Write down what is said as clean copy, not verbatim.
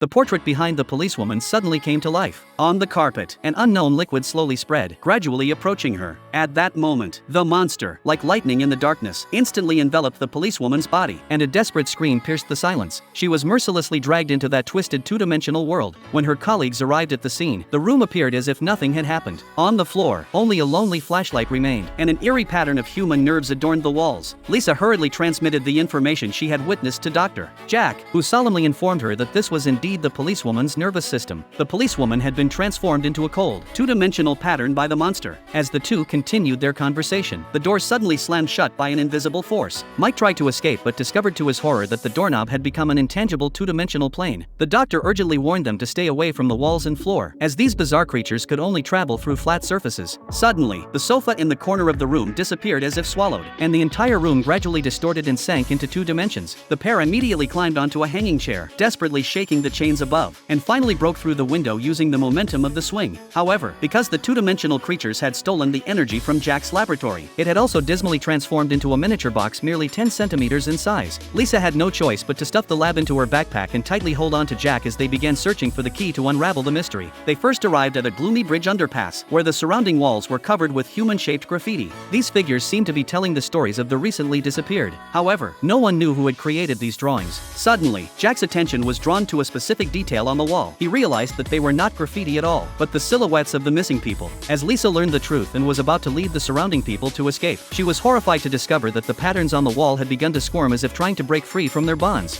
the portrait behind the policewoman suddenly came to life. On the carpet, an unknown liquid slowly spread, gradually approaching her. At that moment, the monster, like lightning in the darkness, instantly enveloped the policewoman's body, and a desperate scream pierced the silence. She was mercilessly dragged into that twisted two-dimensional world. When her colleagues arrived at the scene, the room appeared as if nothing had happened. On the floor, only a lonely flashlight remained, and an eerie pattern of human nerves adorned the walls. Lisa hurriedly transmitted the information she had witnessed to Dr. Jack, who solemnly informed her that this was indeed the policewoman's nervous system. The policewoman had been transformed into a cold, two-dimensional pattern by the monster. As the two continued their conversation, the door suddenly slammed shut by an invisible force. Mike tried to escape but discovered to his horror that the doorknob had become an intangible two-dimensional plane. The doctor urgently warned them to stay away from the walls and floor, as these bizarre creatures could only travel through flat surfaces. Suddenly, the sofa in the corner of the room disappeared as if swallowed, and the entire room gradually distorted and sank into two dimensions. The pair immediately climbed onto a hanging chair, desperately shaking the chains above, and finally broke through the window using the momentum of the swing. However, because the two-dimensional creatures had stolen the energy from Jack's laboratory, it had also dismally transformed into a miniature box merely 10 centimeters in size. Lisa had no choice but to stuff the lab into her backpack and tightly hold on to Jack as they began searching for the key to unravel the mystery. They first arrived at a gloomy bridge underpass, where the surrounding walls were covered with human-shaped graffiti. These figures seemed to be telling the stories of the recently disappeared. However, no one knew who had created these drawings. Suddenly, Jack's attention was drawn to a specific detail on the wall. He realized that they were not graffiti at all, but the silhouettes of the missing people. As Lisa learned the truth and was about to lead the surrounding people to escape, she was horrified to discover that the patterns on the wall had begun to squirm as if trying to break free from their bonds.